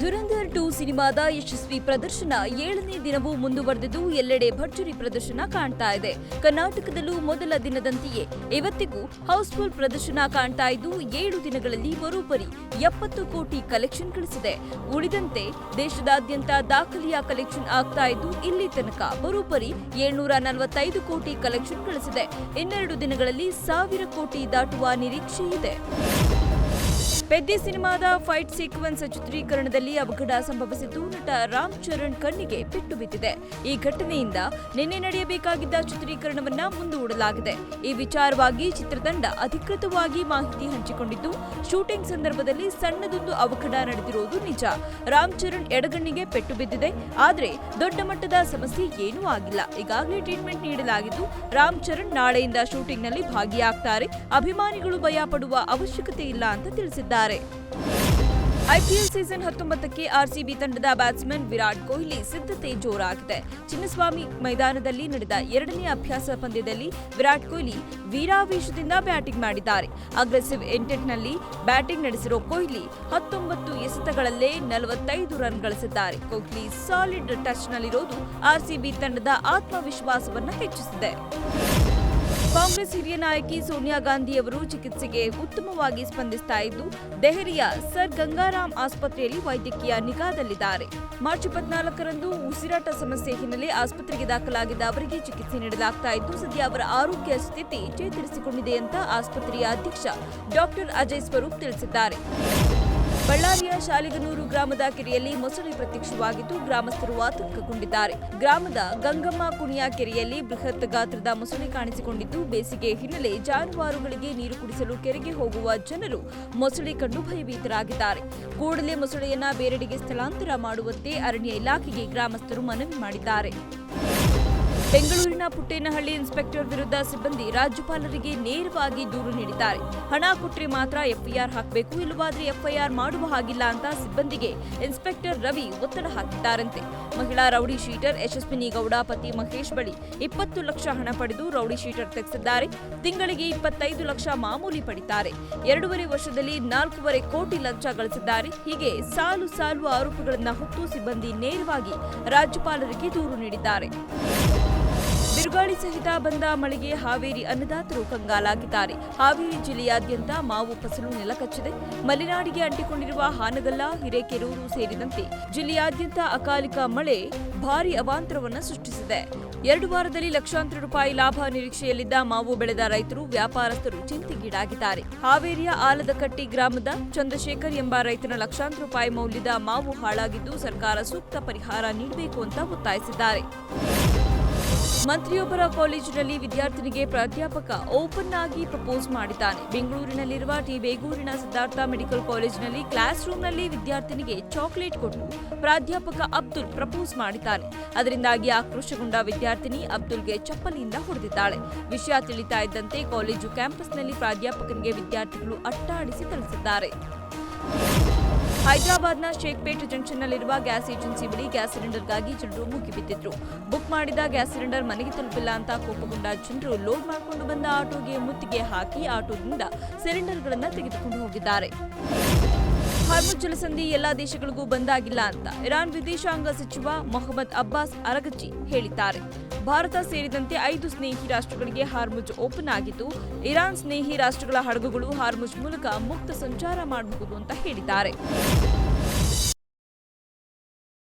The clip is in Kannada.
ಧುರಂಧರ್ 2 ಸಿನಿಮಾದ ಯಶಸ್ವಿ ಪ್ರದರ್ಶನ 7ನೇ ದಿನವೂ ಮುಂದುವರೆದಿದ್ದು ಎಲ್ಲೆಡೆ ಭರ್ಜರಿ ಪ್ರದರ್ಶನ ಕಾಣ್ತಾ ಇದೆ. ಕರ್ನಾಟಕದಲ್ಲೂ ಮೊದಲ ದಿನದಂತೆಯೇ ಇವತ್ತಿಗೂ ಹೌಸ್ಫುಲ್ ಪ್ರದರ್ಶನ ಕಾಣ್ತಾ ಇದ್ದು 7 ದಿನಗಳಲ್ಲಿ ಬರೋಬ್ಬರಿ 70 ಕೋಟಿ ಕಲೆಕ್ಷನ್ ಗಳಿಸಿದೆ. ಉಳಿದಂತೆ ದೇಶದಾದ್ಯಂತ ದಾಖಲೆಯ ಕಲೆಕ್ಷನ್ ಆಗ್ತಾ ಇದ್ದು ಇಲ್ಲಿ ತನಕ ಬರೋಬ್ಬರಿ 745 ಕೋಟಿ ಕಲೆಕ್ಷನ್ ಗಳಿಸಿದೆ. ಇನ್ನೆರಡು ದಿನಗಳಲ್ಲಿ 1000 ಕೋಟಿ ದಾಟುವ ನಿರೀಕ್ಷೆ ಇದೆ. ಪೆದ್ದಿ ಸಿನಿಮಾದ ಫೈಟ್ ಸೀಕ್ವೆನ್ಸ್ ಚಿತ್ರೀಕರಣದಲ್ಲಿ ಅವಘಡ ಸಂಭವಿಸಿದ್ದು ನಟ ರಾಮ್ ಚರಣ್ ಕಣ್ಣಿಗೆ ಪೆಟ್ಟು ಬಿದ್ದಿದೆ. ಈ ಘಟನೆಯಿಂದ ನಿನ್ನೆ ನಡೆಯಬೇಕಾಗಿದ್ದ ಚಿತ್ರೀಕರಣವನ್ನ ಮುಂದೂಡಲಾಗಿದೆ. ಈ ವಿಚಾರವಾಗಿ ಚಿತ್ರತಂಡ ಅಧಿಕೃತವಾಗಿ ಮಾಹಿತಿ ಹಂಚಿಕೊಂಡಿದ್ದು ಶೂಟಿಂಗ್ ಸಂದರ್ಭದಲ್ಲಿ ಸಣ್ಣದೊಂದು ಅವಘಡ ನಡೆದಿರುವುದು ನಿಜ. ರಾಮ್ ಚರಣ್ ಎಡಗಣ್ಣಿಗೆ ಪೆಟ್ಟು ಬಿದ್ದಿದೆ. ಆದರೆ ದೊಡ್ಡ ಮಟ್ಟದ ಸಮಸ್ಯೆ ಏನೂ ಆಗಿಲ್ಲ. ಈಗಾಗಲೇ ಟ್ರೀಟ್ಮೆಂಟ್ ನೀಡಲಾಗಿದ್ದು ರಾಮ್ ಚರಣ್ ನಾಳೆಯಿಂದ ಶೂಟಿಂಗ್ನಲ್ಲಿ ಭಾಗಿಯಾಗ್ತಾರೆ. ಅಭಿಮಾನಿಗಳು ಭಯ ಪಡುವ ಅವಶ್ಯಕತೆ ಇಲ್ಲ ಅಂತ ತಿಳಿಸಿದ್ದಾರೆ. ಐಪಿಎಲ್ ಸೀಸನ್ 19ಕ್ಕೆ ಆರ್ಸಿಬಿ ತಂಡದ ಬ್ಯಾಟ್ಸ್ಮನ್ ವಿರಾಟ್ ಕೊಹ್ಲಿ ಸಿದ್ಧತೆ ಜೋರಾಗಿದೆ. ಚಿನ್ನಸ್ವಾಮಿ ಮೈದಾನದಲ್ಲಿ ನಡೆದ 2ನೇ ಅಭ್ಯಾಸ ಪಂದ್ಯದಲ್ಲಿ ವಿರಾಟ್ ಕೊಹ್ಲಿ ವೀರಾವೇಶದಿಂದ ಬ್ಯಾಟಿಂಗ್ ಮಾಡಿದ್ದಾರೆ. ಅಗ್ರೆಸಿವ್ ಇಂಟೆಂಟ್ನಲ್ಲಿ ಬ್ಯಾಟಿಂಗ್ ನಡೆಸಿರೋ ಕೊಹ್ಲಿ 19 ಎಸೆತಗಳಲ್ಲೇ 45 ರನ್ ಗಳಿಸಿದ್ದಾರೆ. ಕೊಹ್ಲಿ ಸಾಲಿಡ್ ಟಚ್ನಲ್ಲಿರೋದು ಆರ್ಸಿಬಿ ತಂಡದ ಆತ್ಮವಿಶ್ವಾಸವನ್ನು ಹೆಚ್ಚಿಸಿದೆ. ಕಾಂಗ್ರೆಸ್ ಹಿರಿಯ ನಾಯಕಿ ಸೋನಿಯಾ ಗಾಂಧಿ ಅವರು ಚಿಕಿತ್ಸೆಗೆ ಉತ್ತಮವಾಗಿ ಸ್ಪಂದಿಸ್ತಾ ಇದ್ದು ದೆಹಲಿಯ ಸರ್ ಗಂಗಾರಾಮ್ ಆಸ್ಪತ್ರೆಯಲ್ಲಿ ವೈದ್ಯಕೀಯ ನಿಗಾದಲ್ಲಿದ್ದಾರೆ. ಮಾರ್ಚ್ 24ರಂದು ಉಸಿರಾಟ ಸಮಸ್ಯೆ ಹಿನ್ನೆಲೆ ಆಸ್ಪತ್ರೆಗೆ ದಾಖಲಾಗಿದ್ದ ಅವರಿಗೆ ಚಿಕಿತ್ಸೆ ನೀಡಲಾಗ್ತಾ ಇದ್ದು ಸದ್ಯ ಅವರ ಆರೋಗ್ಯ ಸ್ಥಿತಿ ಚೇತರಿಸಿಕೊಂಡಿದೆ ಅಂತ ಆಸ್ಪತ್ರೆಯ ಅಧ್ಯಕ್ಷ ಡಾಕ್ಟರ್ ಅಜಯ್ ಸ್ವರೂಪ್ ತಿಳಿಸಿದ್ದಾರೆ. ಬಳ್ಳಾರಿಯ ಶಾಲಿಗನೂರು ಗ್ರಾಮದ ಕೆರೆಯಲ್ಲಿ ಮೊಸಳೆ ಪ್ರತ್ಯಕ್ಷವಾಗಿದ್ದು ಗ್ರಾಮಸ್ಥರು ಆತಂಕಗೊಂಡಿದ್ದಾರೆ. ಗ್ರಾಮದ ಗಂಗಮ್ಮ ಕುಣಿಯ ಕೆರೆಯಲ್ಲಿ ಬೃಹತ್ ಗಾತ್ರದ ಮೊಸಳೆ ಕಾಣಿಸಿಕೊಂಡಿದ್ದು ಬೇಸಿಗೆ ಹಿನ್ನೆಲೆ ಜಾನುವಾರುಗಳಿಗೆ ನೀರು ಕುಡಿಸಲು ಕೆರೆಗೆ ಹೋಗುವ ಜನರು ಮೊಸಳೆ ಕಂಡು ಭಯಭೀತರಾಗಿದ್ದಾರೆ. ಕೂಡಲೇ ಮೊಸಳೆಯನ್ನ ಬೇರೆಡೆಗೆ ಸ್ಥಳಾಂತರ ಮಾಡುವಂತೆ ಅರಣ್ಯ ಇಲಾಖೆಗೆ ಗ್ರಾಮಸ್ಥರು ಮನವಿ ಮಾಡಿದ್ದಾರೆ. ಬೆಂಗಳೂರಿನ ಪುಟ್ಟೇನಹಳ್ಳಿ ಇನ್ಸ್ಪೆಕ್ಟರ್ ವಿರುದ್ಧ ಸಿಬ್ಬಂದಿ ರಾಜ್ಯಪಾಲರಿಗೆ ನೇರವಾಗಿ ದೂರು ನೀಡಿದ್ದಾರೆ. ಹಣ ಕೊಟ್ಟರೆ ಮಾತ್ರ ಎಫ್ಐಆರ್ ಹಾಕಬೇಕು, ಇಲ್ಲವಾದ್ರೆ ಎಫ್ಐಆರ್ ಮಾಡುವ ಹಾಗಿಲ್ಲ ಅಂತ ಸಿಬ್ಬಂದಿಗೆ ಇನ್ಸ್ಪೆಕ್ಟರ್ ರವಿ ಒತ್ತಡ ಹಾಕಿದ್ದಾರಂತೆ. ಮಹಿಳಾ ರೌಡಿ ಶೀಟರ್ ಯಶಸ್ವಿನಿ ಗೌಡ ಪತಿ ಮಹೇಶ್ ಬಳಿ 20 ಲಕ್ಷ ಹಣ ಪಡೆದು ರೌಡಿ ಶೀಟರ್ ತೆಗೆಸಿದ್ದಾರೆ. ತಿಂಗಳಿಗೆ 25 ಲಕ್ಷ ಮಾಮೂಲಿ ಪಡಿತಾರೆ. 2.5 ವರ್ಷದಲ್ಲಿ 4.5 ಕೋಟಿ ಲಂಚ ಗಳಿಸಿದ್ದಾರೆ. ಹೀಗೆ ಸಾಲು ಸಾಲು ಆರೋಪಗಳನ್ನು ಹೊತ್ತು ಸಿಬ್ಬಂದಿ ನೇರವಾಗಿ ರಾಜ್ಯಪಾಲರಿಗೆ ದೂರು ನೀಡಿದ್ದಾರೆ. ಬಿರುಗಾಳಿ ಸಹಿತ ಬಂದ ಮಳೆಗೆ ಹಾವೇರಿ ಅನ್ನದಾತರು ಕಂಗಾಲಾಗಿದ್ದಾರೆ. ಹಾವೇರಿ ಜಿಲ್ಲೆಯಾದ್ಯಂತ ಮಾವು ಫಸಲು ನೆಲಕಚ್ಚಿದೆ. ಮಲೆನಾಡಿಗೆ ಅಂಟಿಕೊಂಡಿರುವ ಹಾನಗಲ್ಲ, ಹಿರೇಕೆರೂರು ಸೇರಿದಂತೆ ಜಿಲ್ಲೆಯಾದ್ಯಂತ ಅಕಾಲಿಕ ಮಳೆ ಭಾರೀ ಅವಾಂತರವನ್ನು ಸೃಷ್ಟಿಸಿದೆ. 2 ವಾರದಲ್ಲಿ ಲಕ್ಷಾಂತರ ರೂಪಾಯಿ ಲಾಭ ನಿರೀಕ್ಷೆಯಲ್ಲಿದ್ದ ಮಾವು ಬೆಳೆದ ರೈತರು, ವ್ಯಾಪಾರಸ್ಥರು ಚಿಂತೆಗೀಡಾಗಿದ್ದಾರೆ. ಹಾವೇರಿಯ ಆಲದಕಟ್ಟಿ ಗ್ರಾಮದ ಚಂದ್ರಶೇಖರ್ ಎಂಬ ರೈತನ ಲಕ್ಷಾಂತರ ರೂಪಾಯಿ ಮೌಲ್ಯದ ಮಾವು ಹಾಳಾಗಿದ್ದು ಸರ್ಕಾರ ಸೂಕ್ತ ಪರಿಹಾರ ನೀಡಬೇಕು ಅಂತ ಒತ್ತಾಯಿಸಿದ್ದಾರೆ. ಮಂತ್ರಿಯೊಬ್ಬರ ಕಾಲೇಜಿನಲ್ಲಿ ವಿದ್ಯಾರ್ಥಿನಿಗೆ ಪ್ರಾಧ್ಯಾಪಕ ಓಪನ್ ಆಗಿ ಪ್ರಪೋಸ್ ಮಾಡಿದ್ದಾನೆ. ಬೆಂಗಳೂರಿನಲ್ಲಿರುವ ಟಿ ಬೇಗೂರಿನ ಸಿದ್ಧಾರ್ಥ ಮೆಡಿಕಲ್ ಕಾಲೇಜಿನಲ್ಲಿ ಕ್ಲಾಸ್ ರೂಮ್ನಲ್ಲಿ ವಿದ್ಯಾರ್ಥಿನಿಗೆ ಚಾಕೊಲೇಟ್ ಕೊಟ್ಟು ಪ್ರಾಧ್ಯಾಪಕ ಅಬ್ದುಲ್ ಪ್ರಪೋಸ್ ಮಾಡಿದ್ದಾನೆ. ಅದರಿಂದಾಗಿ ಆಕ್ರೋಶಗೊಂಡ ವಿದ್ಯಾರ್ಥಿನಿ ಅಬ್ದುಲ್ಗೆ ಚಪ್ಪಲಿಯಿಂದ ಹೊಡೆದಿದ್ದಾಳೆ. ವಿಷಯ ತಿಳಿತಾ ಇದ್ದಂತೆ ಕಾಲೇಜು ಕ್ಯಾಂಪಸ್ನಲ್ಲಿ ಪ್ರಾಧ್ಯಾಪಕನಿಗೆ ವಿದ್ಯಾರ್ಥಿಗಳು ಅಟ್ಟಾಡಿಸಿ ಥಳಿಸಿದ್ದಾರೆ. ಹೈದರಾಬಾದ್ನ ಶೇಖ್ಪೇಟ್ ಜಂಕ್ಷನ್ನಲ್ಲಿರುವ ಗ್ಯಾಸ್ ಏಜೆನ್ಸಿ ಬಳಿ ಗ್ಯಾಸ್ ಸಿಲಿಂಡರ್ಗಾಗಿ ಜನರು ಮುಗಿಬಿದ್ದಿದ್ರು. ಬುಕ್ ಮಾಡಿದ ಗ್ಯಾಸ್ ಸಿಲಿಂಡರ್ ಮನೆಗೆ ತಲುಪಿಲ್ಲ ಅಂತ ಕೋಪಗೊಂಡ ಜನರು ಲೋಡ್ ಮಾಡಿಕೊಂಡು ಬಂದ ಆಟೋಗೆ ಮುತ್ತಿಗೆ ಹಾಕಿ ಆಟೋದಿಂದ ಸಿಲಿಂಡರ್ಗಳನ್ನು ತೆಗೆದುಕೊಂಡು ಹೋಗಿದ್ದಾರೆ. ಹಾರ್ಮುಜ್ ಜಲಸಂಧಿ ಎಲ್ಲಾ ದೇಶಗಳಿಗೂ ಬಂದಾಗಿಲ್ಲ ಅಂತ ಇರಾನ್ ವಿದೇಶಾಂಗ ಸಚಿವ ಮೊಹಮ್ಮದ್ ಅಬ್ಬಾಸ್ ಅರಗಚಿ ಹೇಳಿದ್ದಾರೆ. ಭಾರತ ಸೇರಿದಂತೆ 5 ಸ್ನೇಹಿ ರಾಷ್ಟ್ರಗಳಿಗೆ ಹಾರ್ಮುಜ್ ಓಪನ್ ಆಗಿದ್ದು ಇರಾನ್ ಸ್ನೇಹಿ ರಾಷ್ಟ್ರಗಳ ಹಡಗುಗಳು ಹಾರ್ಮುಜ್ ಮೂಲಕ ಮುಕ್ತ ಸಂಚಾರ ಮಾಡಬಹುದು ಅಂತ ಹೇಳಿದ್ದಾರೆ.